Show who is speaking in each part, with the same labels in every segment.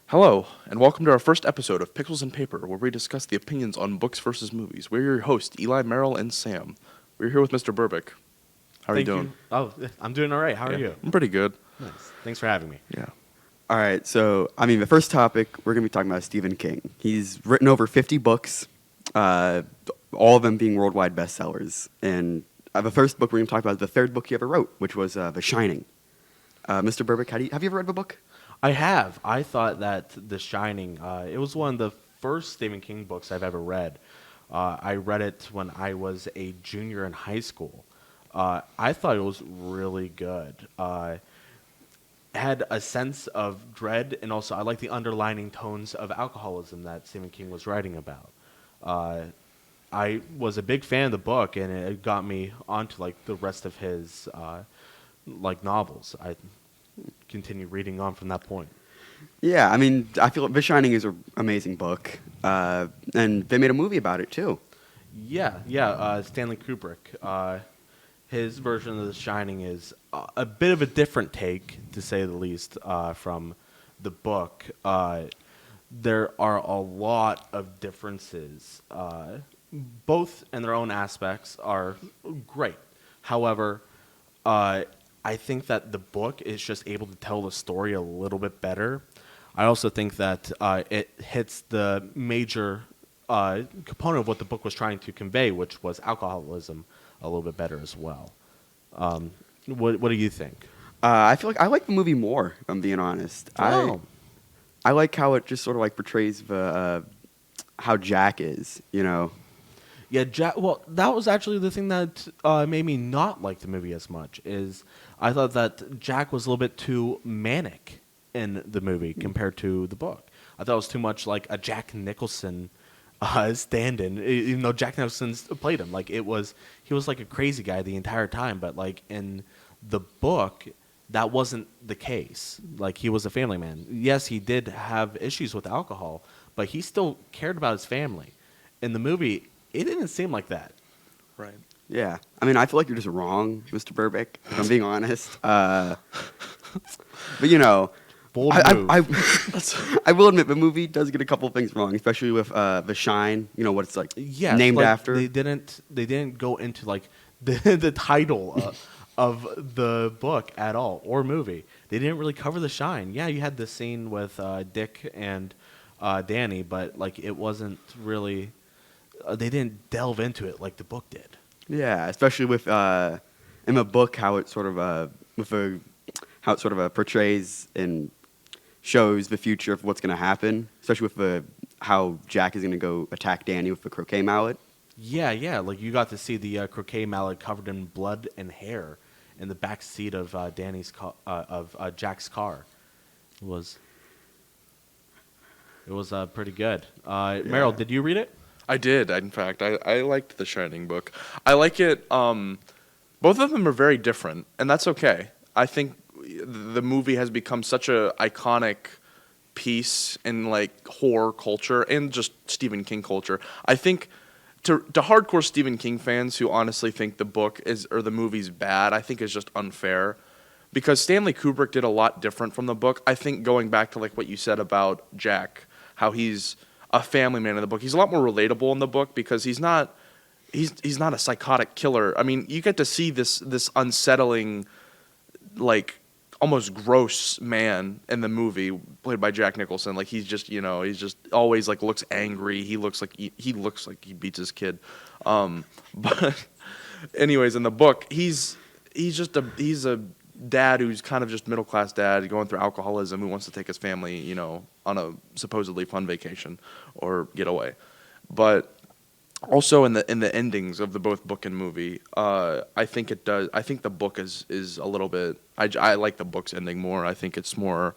Speaker 1: Hello, and welcome to our first episode of Pixels and Paper, where we discuss the opinions on books versus movies. We're your hosts, Eli, Merrill, and Sam. We're here with Mr. Burbick. How are you
Speaker 2: Thank
Speaker 1: doing?
Speaker 2: you. Oh, I'm doing all right. How are
Speaker 1: Yeah,
Speaker 2: you?
Speaker 1: I'm pretty good.
Speaker 2: Nice. Thanks for having me.
Speaker 1: Yeah.
Speaker 3: All right, the first topic, we're going to be talking about Stephen King. He's written over 50 books, uh, all of them being worldwide bestsellers. And the first book we're going to talk about is the third book he ever wrote, which was The Shining. Mr. Burbick, have you ever read the book?
Speaker 2: I have. I thought that The Shining, it was one of the first Stephen King books I've ever read. I read it when I was a junior in high school. I thought it was really good. Had a sense of dread, and also I like the underlining tones of alcoholism that Stephen King was writing about. I was a big fan of the book, and it got me onto like the rest of his novels. I continued reading on from that point.
Speaker 3: Yeah, I feel like The Shining is an amazing book, and they made a movie about it too.
Speaker 2: Yeah. Stanley Kubrick. His version of The Shining is a bit of a different take, to say the least, from the book. There are a lot of differences. Both in their own aspects are great. However, I think that the book is just able to tell the story a little bit better. I also think that it hits the major component of what the book was trying to convey, which was alcoholism, a little bit better as well. What do you think?
Speaker 3: I feel like I like the movie more, if I'm being honest.
Speaker 2: Oh.
Speaker 3: I like how it just sort of like portrays how Jack is, you know.
Speaker 2: Yeah, Jack. Well, that was actually the thing that made me not like the movie as much. Is I thought that Jack was a little bit too manic in the movie compared to the book. I thought it was too much like a Jack Nicholson stand-in, even though Jack Nicholson played him. Like he was like a crazy guy the entire time. But like in the book, that wasn't the case. Like he was a family man. Yes, he did have issues with alcohol, but he still cared about his family. In the movie, it didn't seem like that.
Speaker 1: Right.
Speaker 3: Yeah, I feel like you're just wrong, Mr. Burbick, if I'm being honest. But you know,
Speaker 2: Bold move.
Speaker 3: I will admit the movie does get a couple things wrong, especially with The Shine. You know what it's like
Speaker 2: Yes,
Speaker 3: named
Speaker 2: like,
Speaker 3: after.
Speaker 2: They didn't go into like the title of the book at all or movie. They didn't really cover the shine. Yeah, you had the scene with Dick and Danny, but like it wasn't really. They didn't delve into it like the book did.
Speaker 3: Yeah, especially with in the book how it sort of portrays and shows the future of what's going to happen, especially with how Jack is going to go attack Danny with the croquet mallet.
Speaker 2: Yeah. Like you got to see the croquet mallet covered in blood and hair in the back seat of Jack's car. It was pretty good. Merrill, did you read it?
Speaker 1: I did, in fact. I liked The Shining book. I like it. Both of them are very different, and that's okay. I think the movie has become such a iconic piece in like horror culture and just Stephen King culture. I think to hardcore Stephen King fans who honestly think the book is or the movie's bad, I think is just unfair. Because Stanley Kubrick did a lot different from the book. I think going back to like what you said about Jack, how he's a family man in the book. He's a lot more relatable in the book because he's not a psychotic killer. I mean, you get to see this unsettling, like almost gross man in the movie played by Jack Nicholson. Like he's just always like looks angry. He looks like he beats his kid. But anyways, in the book, he's a dad who's kind of just middle class dad going through alcoholism who wants to take his family, on a supposedly fun vacation or getaway. But also in the endings of the both book and movie, I think it does. I think the book is a little bit. I like the book's ending more. I think it's more.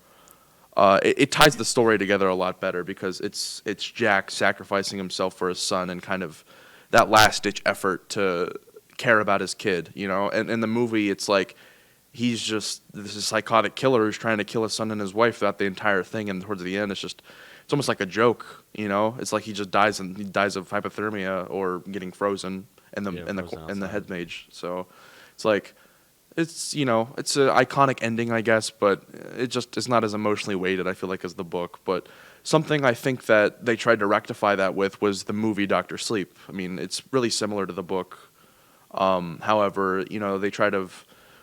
Speaker 1: It ties the story together a lot better because it's Jack sacrificing himself for his son and kind of that last ditch effort to care about his kid. And in the movie, it's like. He's just this is psychotic killer who's trying to kill his son and his wife throughout the entire thing, and towards the end, it's almost like a joke, It's like he just dies of hypothermia or getting frozen in the head mage. So it's like it's it's an iconic ending, I guess, but it just is not as emotionally weighted, I feel like, as the book. But something I think that they tried to rectify that with was the movie Doctor Sleep. I mean, it's really similar to the book. However, they tried to,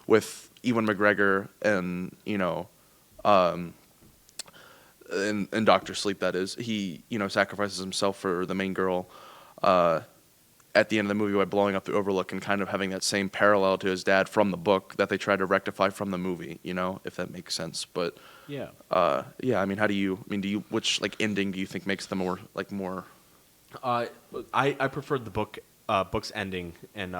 Speaker 1: with Ewan McGregor and in Doctor Sleep, that is, he sacrifices himself for the main girl. At the end of the movie by blowing up the Overlook and kind of having that same parallel to his dad from the book that they tried to rectify from the movie, if that makes sense. But
Speaker 2: Yeah.
Speaker 1: yeah, I mean, which like ending do you think makes them more?
Speaker 2: I preferred the book's ending and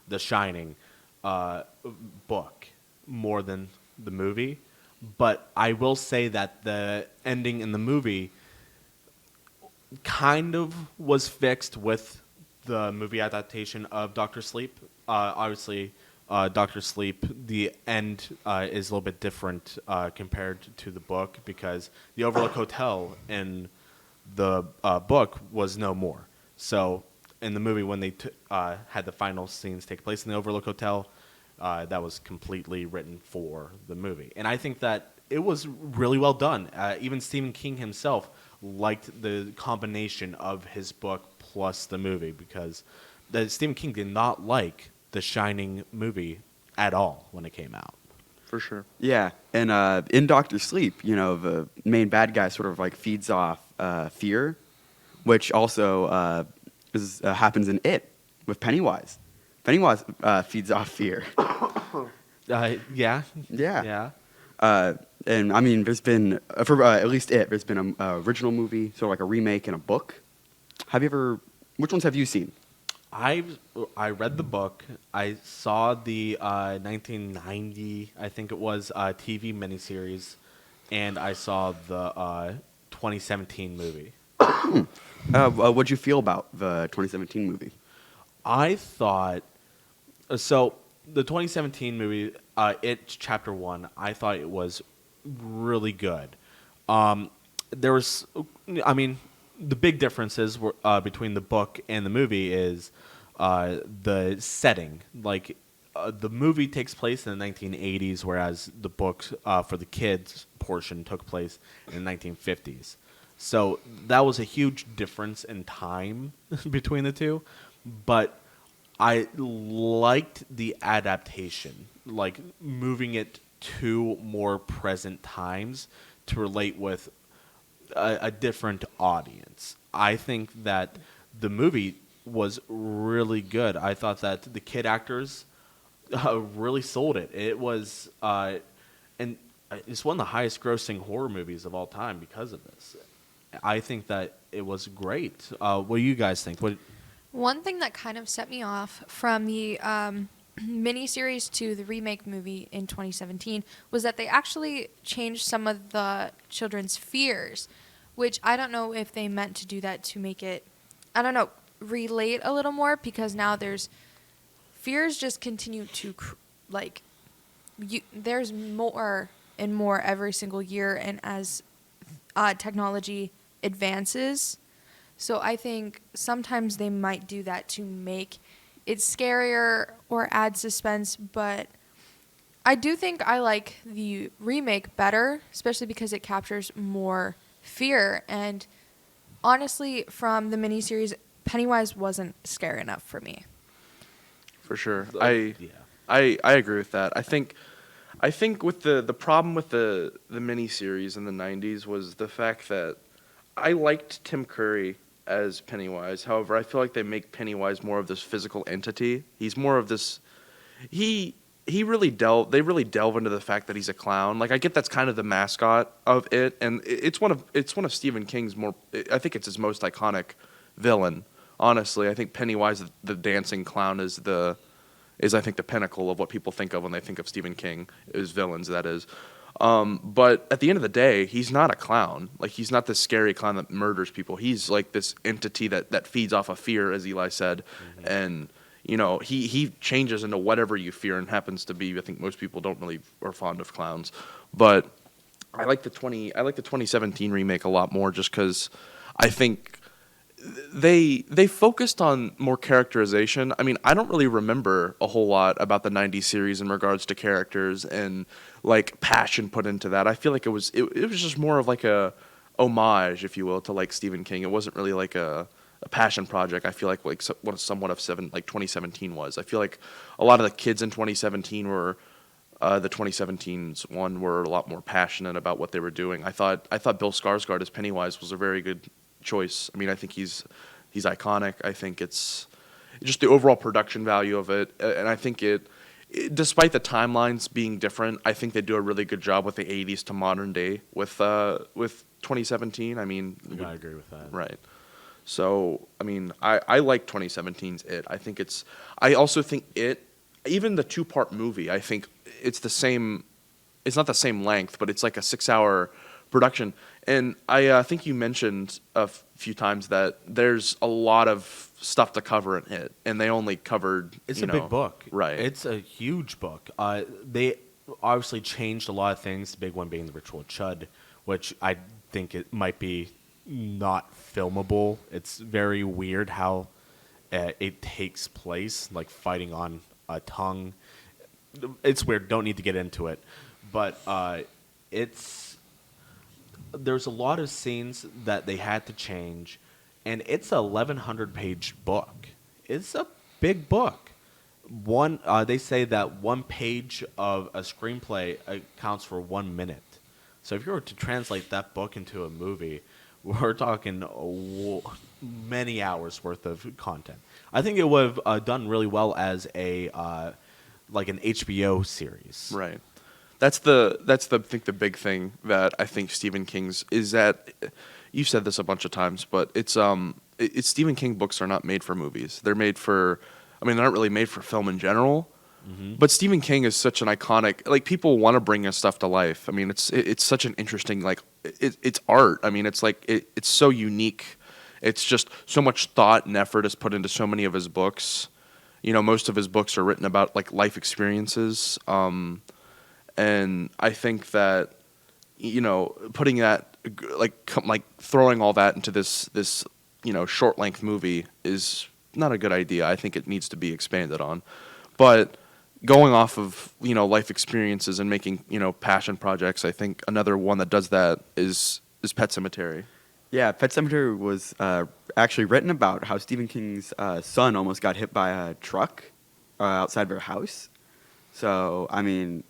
Speaker 2: The Shining book more than the movie, but I will say that the ending in the movie kind of was fixed with the movie adaptation of Doctor Sleep. Obviously, Doctor Sleep, the end is a little bit different compared to the book because the Overlook Hotel in the book was no more. So in the movie, when they had the final scenes take place in the Overlook Hotel, that was completely written for the movie. And I think that it was really well done. Even Stephen King himself liked the combination of his book plus the movie because Stephen King did not like the Shining movie at all when it came out.
Speaker 1: For sure.
Speaker 3: Yeah, and in Doctor Sleep, the main bad guy sort of like feeds off fear, which also happens in It with Pennywise. Pennywise feeds off fear.
Speaker 2: Yeah.
Speaker 3: Yeah.
Speaker 2: Yeah.
Speaker 3: And I mean, there's been for at least It. There's been an original movie, sort of like a remake and a book. Which ones have you seen?
Speaker 2: I read the book. I saw the 1990, I think it was, TV miniseries, and I saw the 2017 movie.
Speaker 3: What'd you feel about the 2017 movie?
Speaker 2: I thought so. The 2017 movie, It Chapter 1, I thought it was really good. There was, I mean, the big differences were, between the book and the movie is the setting. Like, the movie takes place in the 1980s, whereas the book for the kids portion took place in the 1950s. So that was a huge difference in time between the two. But I liked the adaptation, like moving it to more present times to relate with a different audience. I think that the movie was really good. I thought that the kid actors really sold it. It was, and it's one of the highest grossing horror movies of all time because of this. I think that it was great. What do you guys think?
Speaker 4: One thing that kind of set me off from the miniseries to the remake movie in 2017 was that they actually changed some of the children's fears, which I don't know if they meant to do that to make it, relate a little more, because now fears just continue to, there's more and more every single year, and as technology advances. So I think sometimes they might do that to make it scarier or add suspense, but I do think I like the remake better, especially because it captures more fear. And honestly, from the miniseries, Pennywise wasn't scary enough for me.
Speaker 1: For sure.
Speaker 2: Yeah.
Speaker 1: I agree with that. I think with the problem with the miniseries in the 90s was the fact that I liked Tim Curry as Pennywise. However, I feel like they make Pennywise more of this physical entity. He's more of this. They really delve into the fact that he's a clown. Like, I get that's kind of the mascot of it, and it's one of Stephen King's more. I think it's his most iconic villain. Honestly, I think Pennywise the dancing clown is I think the pinnacle of what people think of when they think of Stephen King, is villains, that is. But at the end of the day, he's not a clown. Like, he's not this scary clown that murders people. He's like this entity that feeds off of fear, as Eli said. Mm-hmm. And, he changes into whatever you fear, and happens to be, I think most people don't really are fond of clowns. But I like the 2017 remake a lot more, just because I think they focused on more characterization. I mean, I don't really remember a whole lot about the '90s series in regards to characters and like passion put into that. I feel like it was just more of like a homage, if you will, to like Stephen King. It wasn't really like a passion project. I feel like what somewhat of 2017 was. I feel like a lot of the kids in 2017 were the 2017's one were a lot more passionate about what they were doing. I thought Bill Skarsgård as Pennywise was a very good choice. I mean, I think he's iconic. I think it's just the overall production value of it, and I think despite the timelines being different, I think they do a really good job with the 80s to modern day with 2017. I mean,
Speaker 2: I agree with that.
Speaker 1: right. So, I mean, I like 2017's It. I also think even the two-part movie, I think it's not the same length, but it's like a 6-hour production. And I think you mentioned a few times that there's a lot of stuff to cover in It, and they only covered,
Speaker 2: It's a big book.
Speaker 1: Right.
Speaker 2: It's a huge book. They obviously changed a lot of things, the big one being the Ritual Chud, which I think it might be not filmable. It's very weird how it takes place, like fighting on a tongue. It's weird. Don't need to get into it, but there's a lot of scenes that they had to change, and it's a 1,100-page book. It's a big book. They say that one page of a screenplay accounts for 1 minute. So if you were to translate that book into a movie, we're talking many hours worth of content. I think it would have done really well as like an HBO series.
Speaker 1: Right. That's the I think the big thing that I think Stephen King's is that you've said this a bunch of times, but it's Stephen King books are not made for movies. They're made for, I mean, they're not really made for film in general. Mm-hmm. But Stephen King is such an iconic, like people want to bring his stuff to life. I mean, it's such an interesting, like it's art. I mean, it's like it's so unique. It's just so much thought and effort is put into so many of his books. You know, most of his books are written about like life experiences. And I think that, you know, putting that, like throwing all that into this short length movie is not a good idea. I think it needs to be expanded on. But going off of, life experiences and making, passion projects, I think another one that does that is Pet Sematary.
Speaker 3: Yeah, Pet Sematary was actually written about how Stephen King's son almost got hit by a truck outside of her house. So, I mean,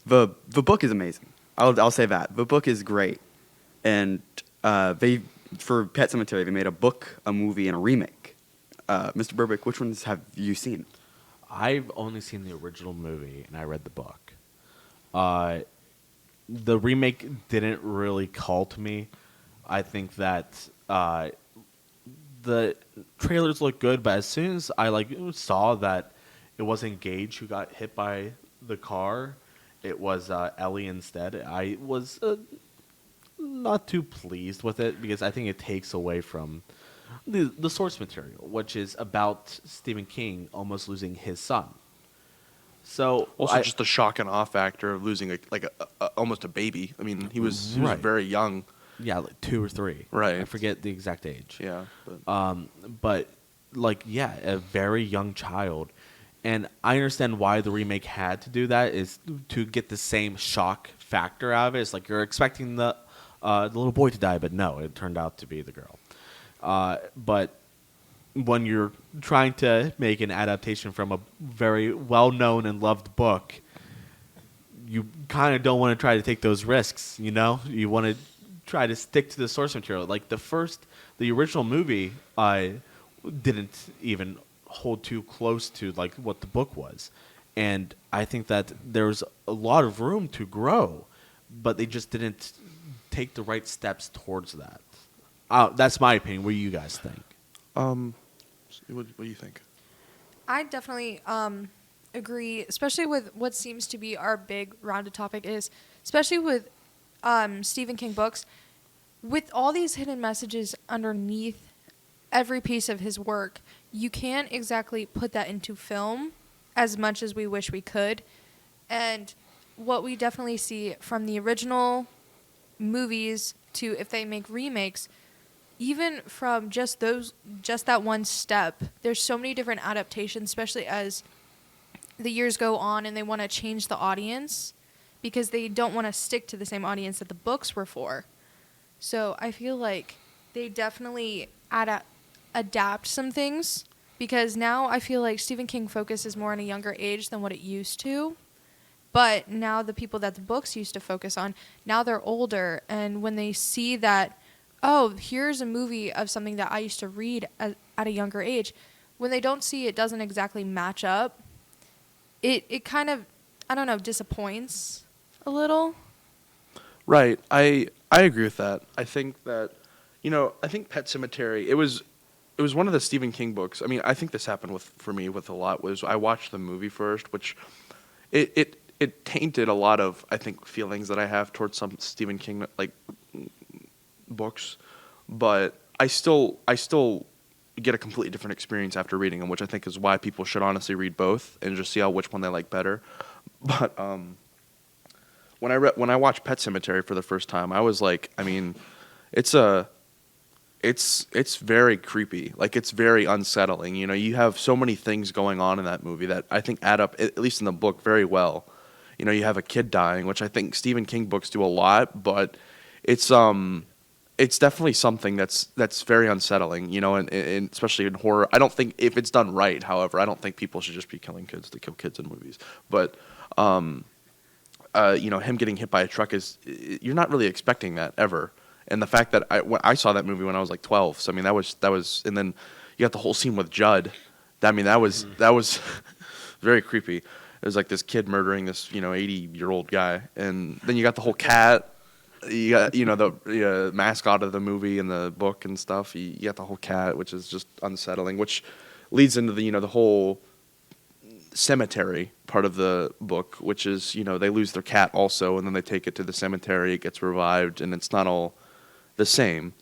Speaker 3: the book is amazing. I'll say that. The book is great. And for Pet Sematary, they made a book, a movie, and a remake. Mr. Burbick, which ones have you seen?
Speaker 2: I've only seen the original movie, and I read the book. The remake didn't really call to me. I think that the trailers look good, but as soon as I saw that it wasn't Gage who got hit by the car, it was Ellie instead, I was not too pleased with it because I think it takes away from the source material, which is about Stephen King almost losing his son. So
Speaker 1: also just the shock and awe factor of losing almost a baby. I mean, he was very young.
Speaker 2: Yeah, like 2 or 3.
Speaker 1: Right.
Speaker 2: I forget the exact age.
Speaker 1: Yeah.
Speaker 2: But a very young child. And I understand why the remake had to do that is to get the same shock factor out of it. It's like you're expecting the little boy to die, but no, it turned out to be the girl. But when you're trying to make an adaptation from a very well-known and loved book, you kind of don't want to try to take those risks, You want to try to stick to the source material. Like the original movie, I didn't even hold too close to what the book was. And I think that there's a lot of room to grow, but they just didn't take the right steps towards that. That's my opinion. What do you guys think?
Speaker 1: What do you think?
Speaker 4: I definitely agree, especially with what seems to be our big rounded topic is, especially with Stephen King books, with all these hidden messages underneath every piece of his work, you can't exactly put that into film as much as we wish we could. And what we definitely see from the original movies to if they make remakes, even from just that one step, there's so many different adaptations, especially as the years go on and they want to change the audience because they don't want to stick to the same audience that the books were for. So I feel like they definitely adapt some things, because now I feel like Stephen King focuses more on a younger age than what it used to. But now the people that the books used to focus on, now they're older, and when they see that, oh, here's a movie of something that I used to read at a younger age, when they don't see it doesn't exactly match up, it kind of, I don't know, disappoints a little.
Speaker 1: Right. I agree with that. I think that, I think Pet Sematary, it was one of the Stephen King books. I mean, I think this happened for me with a lot, was I watched the movie first, which it tainted a lot of, I think, feelings that I have towards some Stephen King like books, but I still get a completely different experience after reading them, which I think is why people should honestly read both and just see which one they like better. But when I watched Pet Sematary for the first time, I was like, I mean, it's very creepy. Like, it's very unsettling. You have so many things going on in that movie that I think add up, at least in the book, very well. You have a kid dying, which I think Stephen King books do a lot, but it's definitely something that's very unsettling, and especially in horror. I don't think, if it's done right, however, I don't think people should just be killing kids to kill kids in movies. But him getting hit by a truck you're not really expecting that ever. And the fact that I saw that movie when I was like 12, so I mean that was, and then you got the whole scene with Judd. That was very creepy. It was like this kid murdering this 80-year-old guy, and then you got the whole cat. You got the mascot of the movie and the book and stuff. You got the whole cat, which is just unsettling, which leads into the whole cemetery part of the book, which is they lose their cat also, and then they take it to the cemetery. It gets revived, and it's not all the same.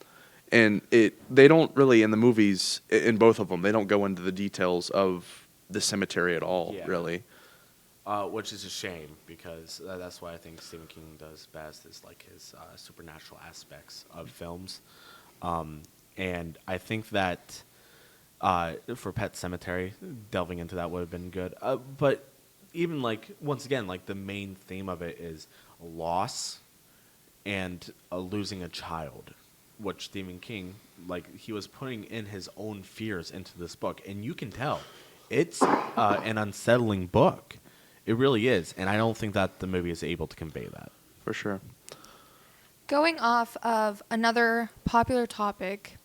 Speaker 1: And they don't really, in the movies, in both of them, they don't go into the details of the cemetery at all, really.
Speaker 2: Which is a shame, because that's why I think Stephen King does best, is like his supernatural aspects of films. And I think that for Pet Sematary, delving into that would have been good. But even once again, the main theme of it is loss and losing a child, which Stephen King, he was putting in his own fears into this book. And you can tell it's an unsettling book. It really is, and I don't think that the movie is able to convey that.
Speaker 1: For sure.
Speaker 4: Going off of another popular topic,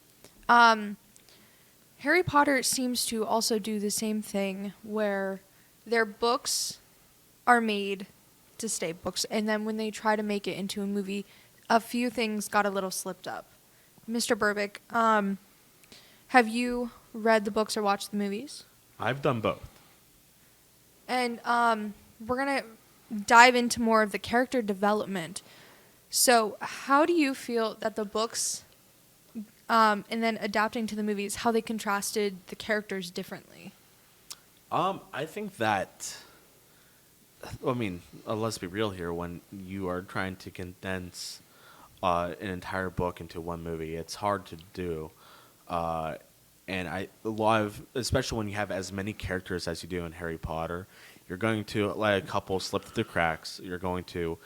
Speaker 4: Harry Potter seems to also do the same thing, where their books are made to stay books, and then when they try to make it into a movie, a few things got a little slipped up. Mr. Burbick, have you read the books or watched the movies?
Speaker 2: I've done both.
Speaker 4: And we're going to dive into more of the character development. So how do you feel that the books, and then adapting to the movies, how they contrasted the characters differently?
Speaker 2: I think that, let's be real here. When you are trying to condense an entire book into one movie, it's hard to do. And especially when you have as many characters as you do in Harry Potter, you're going to let a couple slip through the cracks. You're going to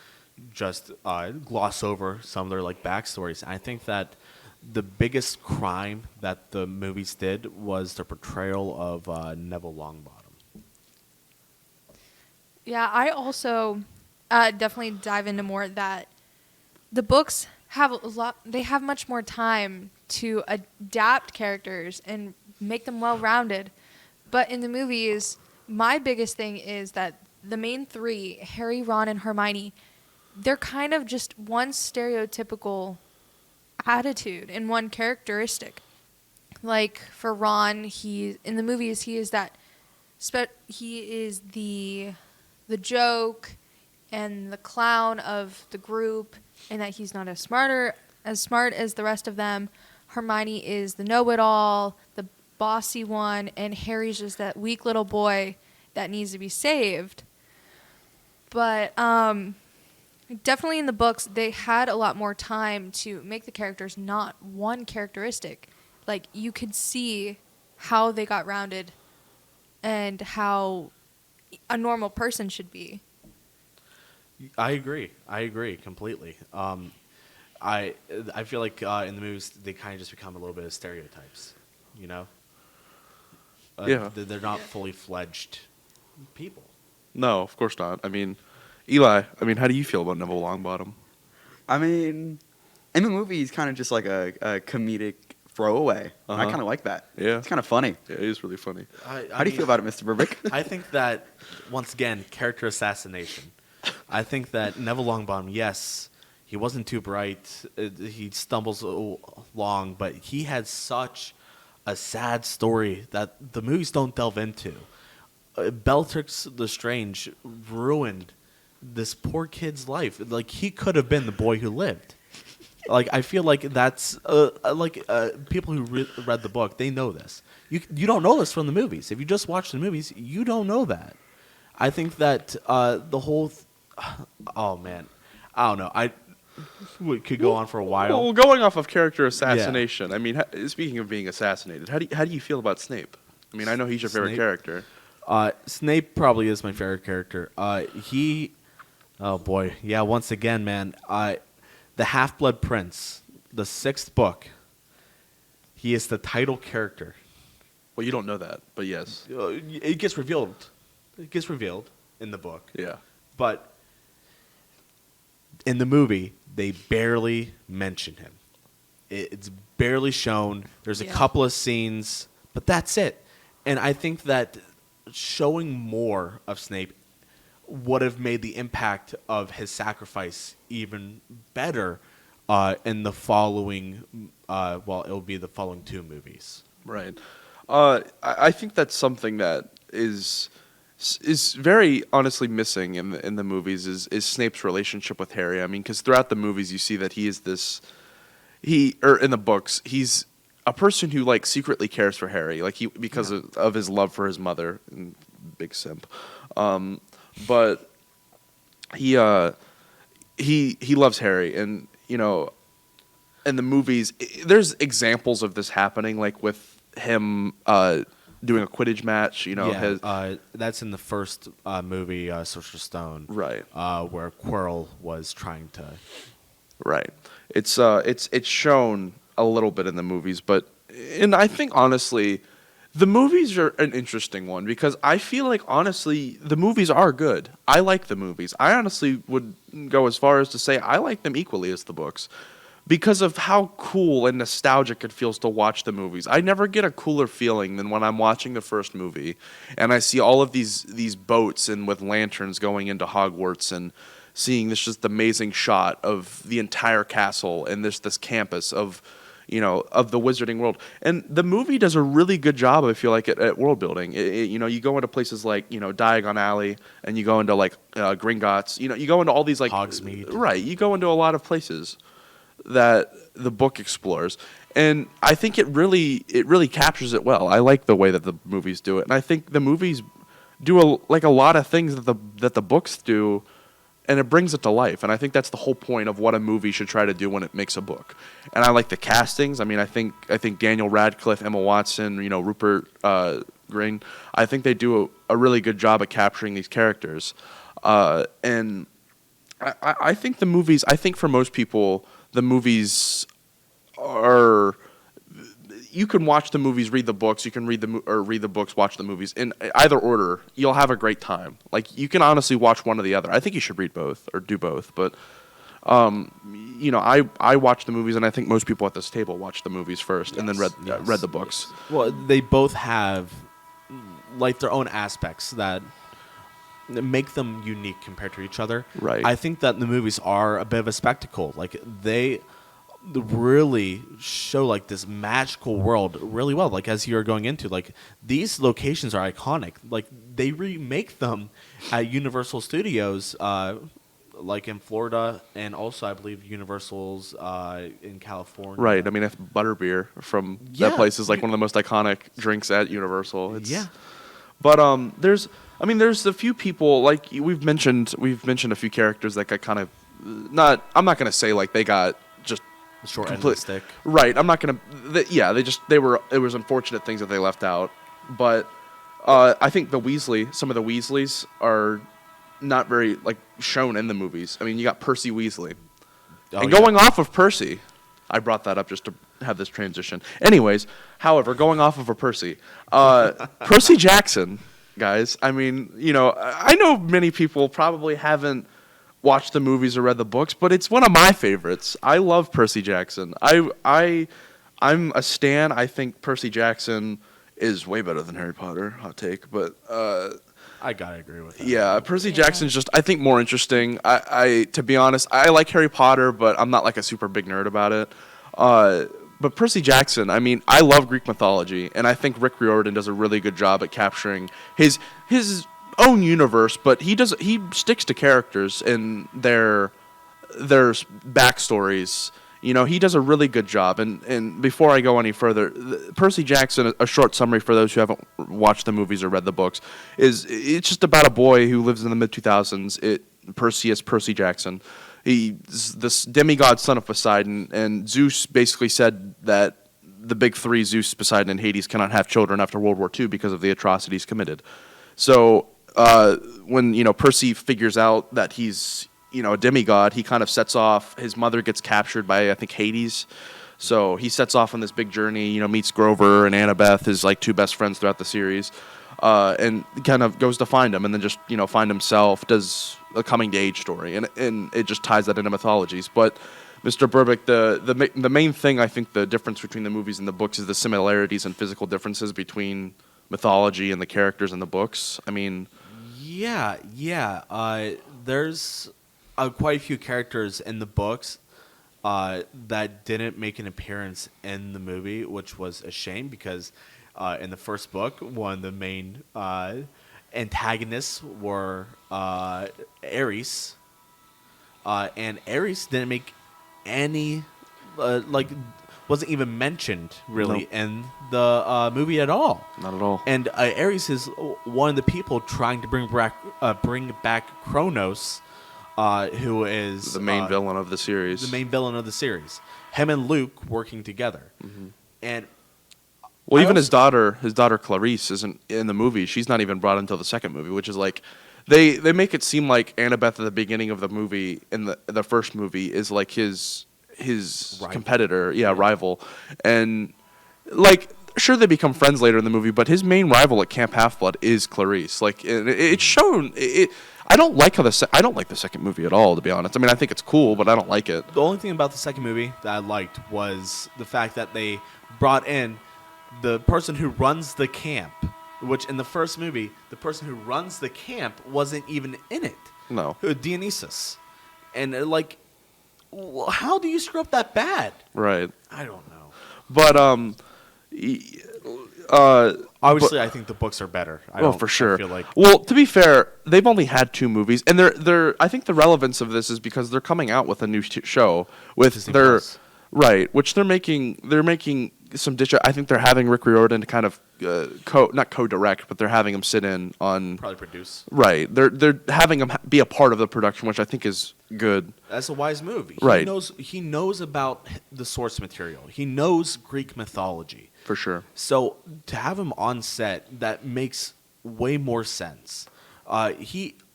Speaker 2: just gloss over some of their backstories. And I think that the biggest crime that the movies did was the portrayal of Neville Longbottom.
Speaker 4: Yeah, I also definitely dive into more that the books have they have much more time to adapt characters and make them well-rounded. But in the movies, my biggest thing is that the main three, Harry, Ron, and Hermione, they're kind of just one stereotypical attitude and one characteristic. Like for Ron, in the movies he is the joke and the clown of the group, and that he's not as smart as the rest of them. Hermione is the know-it-all, the bossy one, and Harry's just that weak little boy that needs to be saved. But Definitely in the books, they had a lot more time to make the characters not one characteristic. Like, you could see how they got rounded and how a normal person should be.
Speaker 2: I agree. I agree completely. I feel like in the movies they kind of just become a little bit of stereotypes, you know.
Speaker 1: Yeah.
Speaker 2: They're not fully fledged people.
Speaker 1: No, of course not. I mean, Eli, I mean, how do you feel about Neville Longbottom?
Speaker 3: I mean, in the movie, he's kind of just like a comedic throwaway. I
Speaker 1: Uh-huh.
Speaker 3: kind of like that.
Speaker 1: Yeah.
Speaker 3: It's kind of funny.
Speaker 1: Yeah, it is really funny.
Speaker 3: How do you feel about it, Mr. Burbick?
Speaker 2: I think that once again, character assassination. I think that Neville Longbottom, yes, he wasn't too bright. He stumbles along, but he had such a sad story that the movies don't delve into. Bellatrix Lestrange ruined this poor kid's life. Like, he could have been the boy who lived. Like, I feel like that's people who read the book, they know this. You don't know this from the movies. If you just watch the movies, you don't know that. I think that the whole oh man, I don't know. We could go on for a while.
Speaker 1: Well, going off of character assassination, I mean, speaking of being assassinated, how do you feel about Snape? I mean, I know he's your favorite
Speaker 2: Snape?
Speaker 1: character.
Speaker 2: Snape probably is my favorite character. Oh boy, yeah. Once again, man, the Half-Blood Prince, the 6th book. He is the title character.
Speaker 1: Well, you don't know that, but yes.
Speaker 2: It gets revealed. It gets revealed in the book.
Speaker 1: Yeah.
Speaker 2: But in the movie, they barely mention him. It's barely shown. There's a
Speaker 4: Yeah.
Speaker 2: couple of scenes, but that's it. And I think that showing more of Snape would have made the impact of his sacrifice even better in the it'll be the following 2 movies.
Speaker 1: Right. I think that's something that is very honestly missing in the movies is Snape's relationship with Harry. I mean, because throughout the movies you see that he is in the books he's a person who like secretly cares for Harry, like because of his love for his mother, and big simp. But he loves Harry, and you know, in the movies there's examples of this happening, like with him doing a Quidditch match. You know,
Speaker 2: that's in the first movie, Sorcerer's Stone,
Speaker 1: right.
Speaker 2: where Quirrell was trying to.
Speaker 1: Right. It's shown a little bit in the movies, and I think honestly, the movies are an interesting one because I feel like honestly the movies are good. I like the movies. I honestly would go as far as to say I like them equally as the books because of how cool and nostalgic it feels to watch the movies. I never get a cooler feeling than when I'm watching the first movie and I see all of these boats and with lanterns going into Hogwarts and seeing this just amazing shot of the entire castle and this campus of, you know, of the wizarding world. And the movie does a really good job, I feel like, at world building. You know, you go into places like, you know, Diagon Alley, and you go into like Gringotts. You know, you go into all these like
Speaker 2: Hogsmeade.
Speaker 1: Right, you go into a lot of places that the book explores, and I think it really captures it well. I like the way that the movies do it, and I think the movies do a lot of things that the books do. And it brings it to life, and I think that's the whole point of what a movie should try to do when it makes a book. And I like the castings. I mean, I think Daniel Radcliffe, Emma Watson, you know, Rupert Grint. I think they do a really good job at capturing these characters. And I think the movies. I think for most people, the movies are. You can watch the movies, read the books. You can read the books, watch the movies. In either order, you'll have a great time. Like you can honestly watch one or the other. I think you should read both or do both. But you know, I watch the movies, and I think most people at this table watch the movies first, and then read the books.
Speaker 2: Well, they both have like their own aspects that make them unique compared to each other.
Speaker 1: Right.
Speaker 2: I think that the movies are a bit of a spectacle. Like they really show like this magical world really well. Like as you're going into, like these locations are iconic. Like they remake them at Universal Studios, like in Florida, and also I believe Universal's in California.
Speaker 1: Right. I mean, if butterbeer from
Speaker 2: Yeah.
Speaker 1: that place is like one of the most iconic drinks at Universal.
Speaker 2: Yeah.
Speaker 1: But there's a few people like we've mentioned a few characters that got kind of not. I'm not gonna say like they got just
Speaker 2: Short end of
Speaker 1: complete-
Speaker 2: the stick.
Speaker 1: Right. I'm not gonna. They were. It was unfortunate things that they left out, but I think some of the Weasleys are not very like shown in the movies. I mean, you got Percy Weasley,
Speaker 2: Oh,
Speaker 1: and
Speaker 2: yeah.
Speaker 1: going off of Percy, I brought that up just to have this transition. Anyways, however, going off of a Percy, Percy Jackson, guys. I mean, I know many people probably haven't watched the movies or read the books, but it's one of my favorites. I love Percy Jackson. I'm a stan. I think Percy Jackson is way better than Harry Potter. Hot take, but
Speaker 2: I gotta agree with that.
Speaker 1: yeah, Percy Jackson's just I think more interesting. I to be honest, I like Harry Potter, but I'm not like a super big nerd about it. But Percy Jackson, I mean, I love Greek mythology, and I think Rick Riordan does a really good job at capturing his own universe. But he sticks to characters and their backstories. He does a really good job. And before I go any further, Percy Jackson, a short summary for those who haven't watched the movies or read the books, it's just about a boy who lives in the mid-2000s. Percy Jackson. He's this demigod son of Poseidon, and Zeus basically said that the big three, Zeus, Poseidon, and Hades, cannot have children after World War II because of the atrocities committed. So when Percy figures out that he's a demigod, he kind of sets off. His mother gets captured by I think Hades, so he sets off on this big journey. Meets Grover and Annabeth, his like two best friends throughout the series, and kind of goes to find him, and then just find himself. Does a coming to age story, and it just ties that into mythologies. But Mr. Burbick, the main thing I think the difference between the movies and the books is the similarities and physical differences between mythology and the characters in the books. I mean,
Speaker 2: Yeah. There's quite a few characters in the books that didn't make an appearance in the movie, which was a shame because in the first book, one of the main antagonists were Ares, and Ares didn't make any wasn't even mentioned really
Speaker 1: Nope.
Speaker 2: in the movie at all.
Speaker 1: not at all.
Speaker 2: And Ares is one of the people trying to bring back Kronos, who is
Speaker 1: The main villain of the series.
Speaker 2: the main villain of the series. Him and Luke working together, and
Speaker 1: Well,
Speaker 2: I
Speaker 1: even
Speaker 2: also-
Speaker 1: his daughter Clarice isn't in the movie. She's not even brought until the second movie, which is like they make it seem like Annabeth at the beginning of the movie in the first movie is like his
Speaker 2: Rival.
Speaker 1: competitor, rival, and like sure they become friends later in the movie, but his main rival at Camp Half-Blood is Clarice. Like it's shown. I don't like I don't like the second movie at all, to be honest. I mean, I think it's cool, but I don't like it.
Speaker 2: the only thing about the second movie that I liked was the fact that they brought in the person who runs the camp, which in the first movie, the person who runs the camp wasn't even in it.
Speaker 1: No.
Speaker 2: Dionysus. And how do you screw up that bad?
Speaker 1: Right.
Speaker 2: I don't know.
Speaker 1: But
Speaker 2: Obviously, I think the books are better.
Speaker 1: For sure.
Speaker 2: I feel like
Speaker 1: Well, to be fair, they've only had 2 movies, and they're. I think the relevance of this is because they're coming out with a new show with
Speaker 2: Disney
Speaker 1: their
Speaker 2: Plus.
Speaker 1: right, which they're making. They're making some ditch. I think they're having Rick Riordan to kind of not co-direct, but they're having him sit in on.
Speaker 2: probably produce.
Speaker 1: Right, they're having him be a part of the production, which I think is good.
Speaker 2: That's a wise move.
Speaker 1: Right.
Speaker 2: He knows about the source material. He knows Greek mythology.
Speaker 1: For sure.
Speaker 2: So to have him on set, that makes way more sense.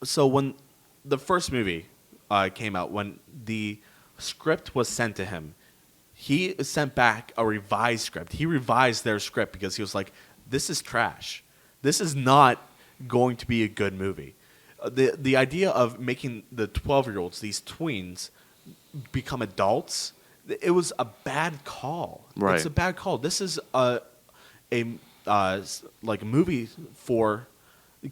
Speaker 2: So when the first movie came out, when the script was sent to him, he sent back a revised script. He revised their script because he was like, "This is trash. This is not going to be a good movie." The idea of making the 12-year-olds, these tweens, become adults, it was a bad call.
Speaker 1: Right.
Speaker 2: It's a bad call. This is a movie for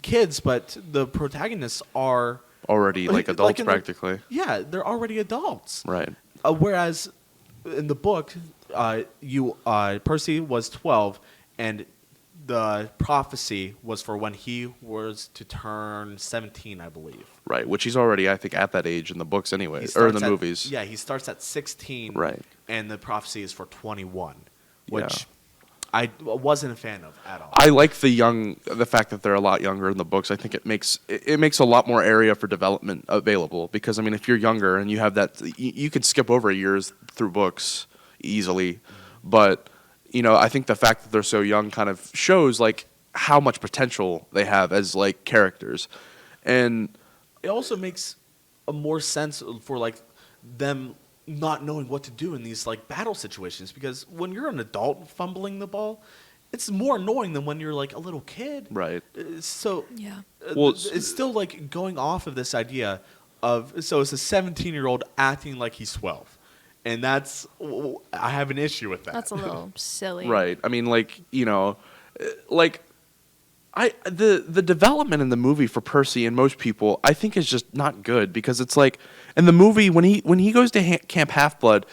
Speaker 2: kids, but the protagonists are
Speaker 1: Already like adults
Speaker 2: in the-
Speaker 1: practically.
Speaker 2: Yeah, they're already adults.
Speaker 1: Right.
Speaker 2: Whereas in the book, Percy was 12, and the prophecy was for when he was to turn 17, I believe.
Speaker 1: Right, which he's already, I think, at that age in the books anyway,
Speaker 2: He
Speaker 1: or in
Speaker 2: starts
Speaker 1: the
Speaker 2: at-
Speaker 1: movies.
Speaker 2: Yeah, he starts at 16.
Speaker 1: Right.
Speaker 2: And the prophecy is for 21, which I wasn't a fan of at all.
Speaker 1: I like the fact that they're a lot younger in the books. I think it makes a lot more area for development available because I mean, if you're younger and you have that, you could skip over years through books easily, but you know, I think the fact that they're so young kind of shows like how much potential they have as like characters, and
Speaker 2: It also makes a more sense for like them not knowing what to do in these like battle situations because when you're an adult fumbling the ball, it's more annoying than when you're like a little kid.
Speaker 1: right.
Speaker 2: So
Speaker 4: Yeah.
Speaker 1: Well,
Speaker 2: it's still like going off of this idea of so it's a 17-year-old acting like he's 12, and that's I have an issue with that.
Speaker 4: That's a little silly.
Speaker 1: Right. I mean, like you know, like the development in the movie for Percy and most people, I think, is just not good because it's like in the movie when he goes to Camp Half Blood.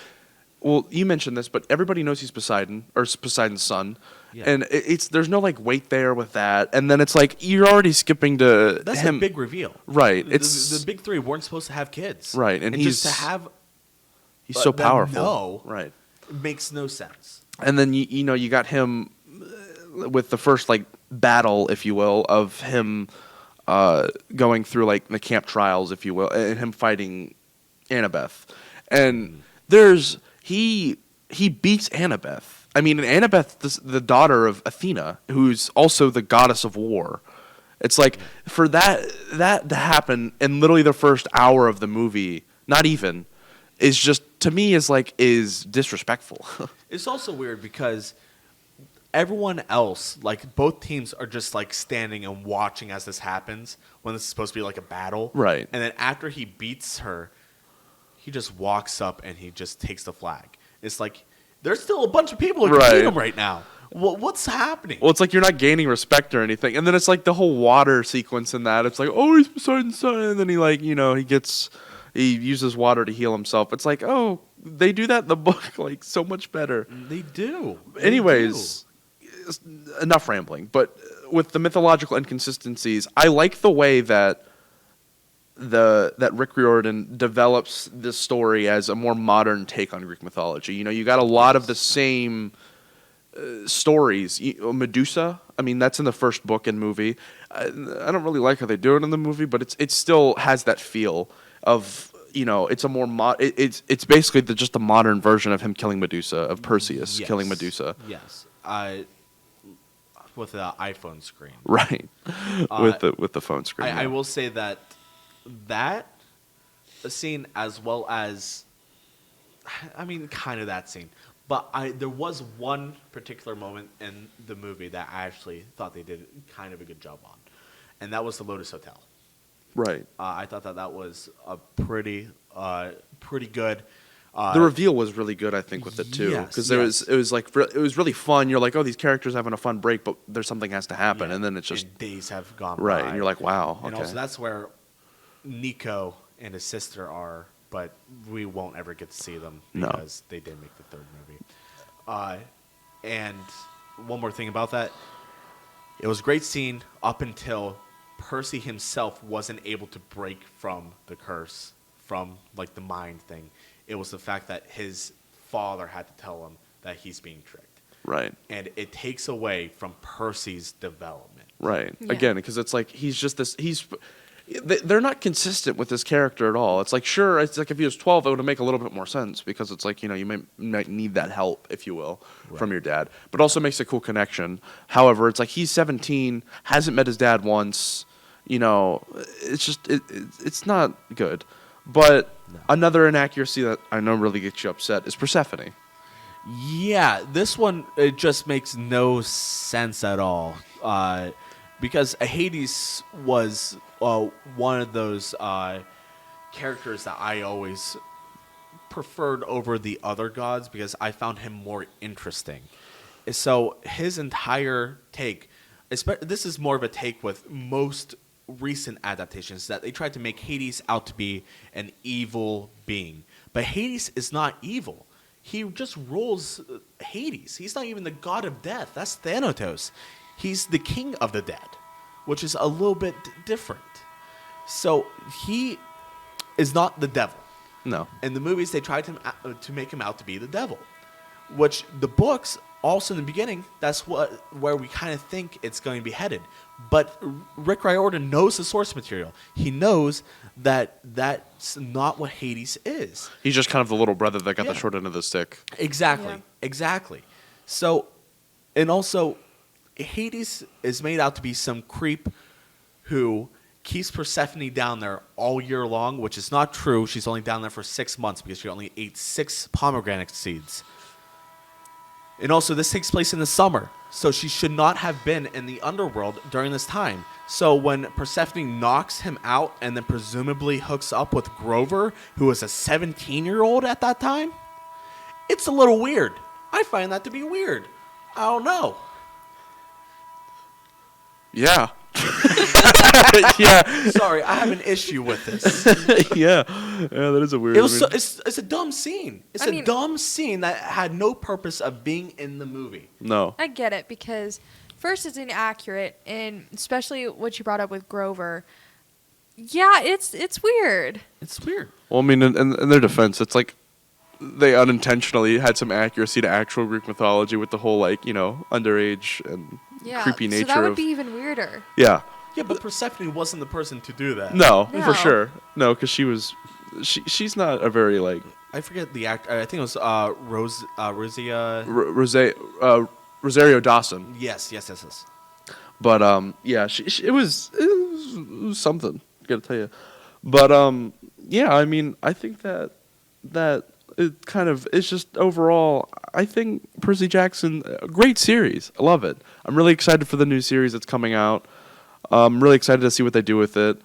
Speaker 1: Well, you mentioned this, but everybody knows he's Poseidon or Poseidon's son,
Speaker 2: Yeah.
Speaker 1: and it's there's no like weight there with that, and then it's like you're already skipping to
Speaker 2: That's
Speaker 1: him.
Speaker 2: a big reveal.
Speaker 1: Right.
Speaker 2: It's
Speaker 1: It's
Speaker 2: the big three weren't supposed to have kids.
Speaker 1: Right, and
Speaker 2: just to
Speaker 1: he's-
Speaker 2: have
Speaker 1: he's so
Speaker 2: them
Speaker 1: powerful.
Speaker 2: know
Speaker 1: Right.
Speaker 2: makes no sense.
Speaker 1: And then you know you got him with the first like battle, if you will, of him going through like the camp trials, if you will, and him fighting Annabeth. And there's he beats Annabeth. I mean, and Annabeth, the daughter of Athena, who's also the goddess of war. It's like for that to happen in literally the first hour of the movie, not even, is just to me is disrespectful.
Speaker 2: It's also weird because everyone else, like both teams, are just like standing and watching as this happens when this is supposed to be like a battle.
Speaker 1: Right.
Speaker 2: And then after he beats her, he just walks up and he just takes the flag. It's like there's still a bunch of people who can
Speaker 1: Right.
Speaker 2: beat him right now. What's happening?
Speaker 1: Well, it's like you're not gaining respect or anything. And then it's like the whole water sequence in that. It's like, oh, he's Poseidon's son. And then he like, you know, he uses water to heal himself. It's like, oh, they do that in the book like so much better.
Speaker 2: They do. They
Speaker 1: Anyways, enough rambling. But with the mythological inconsistencies, I like the way that Rick Riordan develops this story as a more modern take on Greek mythology. You know, you got a lot of the same stories. Medusa, I mean, that's in the first book and movie. I don't really like how they do it in the movie, but it still has that feel of, you know, it's a more it's basically just a modern version of him killing Medusa, of Perseus
Speaker 2: Yes.
Speaker 1: killing Medusa.
Speaker 2: Yes. With the iPhone screen.
Speaker 1: Right. With the phone screen.
Speaker 2: I
Speaker 1: yeah.
Speaker 2: will say that scene, as well as, I mean, kind of that scene, but there was one particular moment in the movie that I actually thought they did kind of a good job on, and that was the Lotus Hotel.
Speaker 1: Right.
Speaker 2: I thought that was a pretty good.
Speaker 1: The reveal was really good, I think, with it too,
Speaker 2: yes,
Speaker 1: because
Speaker 2: yes.
Speaker 1: it was really fun. You're like, oh, these characters having a fun break, but there's something has to happen,
Speaker 2: Yeah,
Speaker 1: and then it's just
Speaker 2: and days have gone
Speaker 1: right,
Speaker 2: by.
Speaker 1: and you're like, wow,
Speaker 2: And
Speaker 1: okay,
Speaker 2: also, that's where Nico and his sister are, but we won't ever get to see them
Speaker 1: No.
Speaker 2: because they did make the third movie. And one more thing about that, it was a great scene up until Percy himself wasn't able to break from the curse, from like the mind thing. It was the fact that his father had to tell him that he's being tricked.
Speaker 1: right,
Speaker 2: And it takes away from Percy's development.
Speaker 1: right.
Speaker 4: Yeah.
Speaker 1: Again, because it's like he's just this. They're not consistent with his character at all. It's like sure, it's like if he was 12, it would make a little bit more sense because it's like you know you might need that help, if you will, from
Speaker 2: Right.
Speaker 1: your dad, but also makes a cool connection. However, it's like he's 17, hasn't met his dad once. You know, it's just it's not good. But
Speaker 2: No.
Speaker 1: another inaccuracy that I know really gets you upset is Persephone.
Speaker 2: Yeah, this one, it just makes no sense at all. Because Hades was one of those characters that I always preferred over the other gods because I found him more interesting. So his entire take, this is more of a take with most recent adaptations, that they tried to make Hades out to be an evil being. But Hades is not evil. He just rules Hades. He's not even the god of death. That's Thanatos. He's the king of the dead, which is a little bit different. So he is not the devil.
Speaker 1: No.
Speaker 2: In the movies, they tried to make him out to be the devil, which the books also in the beginning, that's where we kind of think it's going to be headed. But Rick Riordan knows the source material. He knows that that's not what Hades is.
Speaker 1: He's just kind of the little brother that got the
Speaker 2: Yeah.
Speaker 1: short end of the stick.
Speaker 2: Exactly.
Speaker 4: Yeah.
Speaker 2: Exactly. So, and also, Hades is made out to be some creep who keeps Persephone down there all year long, which is not true. She's only down there for 6 months because she only ate 6 pomegranate seeds. And also, this takes place in the summer, so she should not have been in the underworld during this time. So when Persephone knocks him out and then presumably hooks up with Grover, who was a 17-year-old at that time, it's a little weird. I find that to be weird. I don't know.
Speaker 1: Yeah. Yeah.
Speaker 2: Sorry, I have an issue with this.
Speaker 1: Yeah. Yeah, that is a weird.
Speaker 2: It was it's a dumb scene. It's
Speaker 4: I
Speaker 2: a
Speaker 4: mean-
Speaker 2: dumb scene that had no purpose of being in the movie.
Speaker 1: No.
Speaker 4: I get it because first it's inaccurate, and especially what you brought up with Grover. Yeah, it's weird.
Speaker 2: It's weird.
Speaker 1: Well, I mean, in their defense, it's like they unintentionally had some accuracy to actual Greek mythology with the whole, like, you know, underage and
Speaker 4: Yeah,
Speaker 1: creepy nature
Speaker 4: so that would
Speaker 1: of.
Speaker 4: be even weirder.
Speaker 1: Yeah.
Speaker 2: Yeah, but Persephone wasn't the person to do that.
Speaker 1: No,
Speaker 4: No.
Speaker 1: for sure. No, because she's not a very like
Speaker 2: I forget the act. I think it was Rosia.
Speaker 1: Rosario Dawson.
Speaker 2: Yes.
Speaker 1: But yeah, it was something. Gotta tell you. But yeah, I mean, I think that it kind of it's just overall. I think Percy Jackson, a great series. I love it. I'm really excited for the new series that's coming out. I'm really excited to see what they do with it.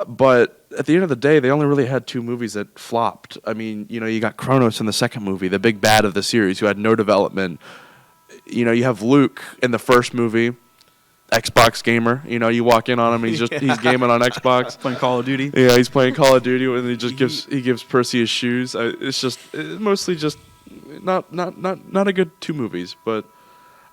Speaker 1: But at the end of the day, they only really had 2 movies that flopped. I mean, you know, you got Kronos in the second movie, the big bad of the series, who had no development. You know, you have Luke in the first movie, Xbox gamer. You know, you walk in on him, and he's gaming on Xbox.
Speaker 3: Playing Call of Duty.
Speaker 1: Yeah, he's playing Call of Duty, and he gives Percy his shoes. It's mostly just not a good 2 movies, but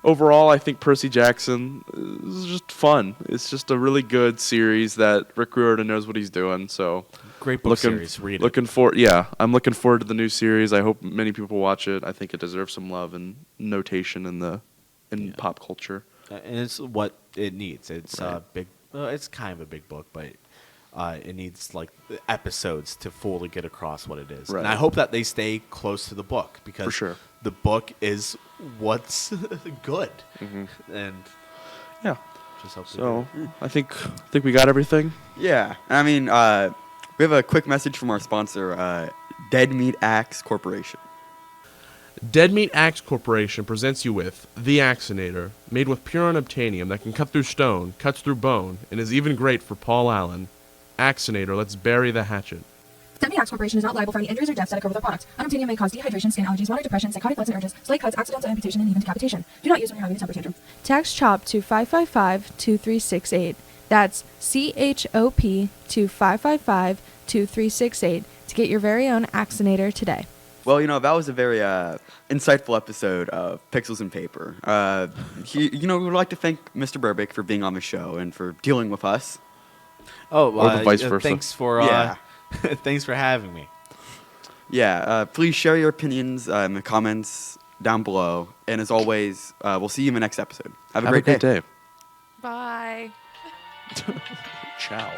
Speaker 1: overall, I think Percy Jackson is just fun. It's just a really good series that Rick Riordan knows what he's doing. So
Speaker 2: Great book series. Read it.
Speaker 1: Yeah, I'm looking forward to the new series. I hope many people watch it. I think it deserves some love and notation in pop culture.
Speaker 2: And it's what it needs. It's
Speaker 1: Right.
Speaker 2: big. It's kind of a big book, but it needs like episodes to fully get across what it is.
Speaker 1: Right.
Speaker 2: And I hope that they stay close to the book because
Speaker 1: For sure.
Speaker 2: the book is what's good. And
Speaker 1: Yeah.
Speaker 2: just hope they
Speaker 1: So
Speaker 2: do.
Speaker 1: I think we got everything.
Speaker 3: Yeah, I mean, we have a quick message from our sponsor, Dead Meat Axe Corporation.
Speaker 5: Dead Meat Axe Corporation presents you with The Axinator, made with pure unobtainium that can cut through stone, cuts through bone, and is even great for Paul Allen. Axinator, let's bury the hatchet.
Speaker 6: Dead Meat Axe Corporation is not liable for any injuries or deaths that occur with our products. Unobtainium may cause dehydration, skin allergies, water depression, psychotic thoughts and urges, slight cuts, accidental amputation, and even decapitation. Do not use when you're having a temper tantrum.
Speaker 4: Text CHOP to 555-2368. That's CHOP to 555-2368 to get your very own Axinator today.
Speaker 3: Well, you know, that was a very insightful episode of Pixels and Paper. We would like to thank Mr. Burbick for being on the show and for dealing with us.
Speaker 2: Oh,
Speaker 1: Or the vice versa.
Speaker 2: Thanks for
Speaker 3: Yeah.
Speaker 2: thanks for having me.
Speaker 3: Yeah, please share your opinions in the comments down below. And as always, we'll see you in the next episode. Have a great day.
Speaker 1: day.
Speaker 4: Bye.
Speaker 1: Ciao.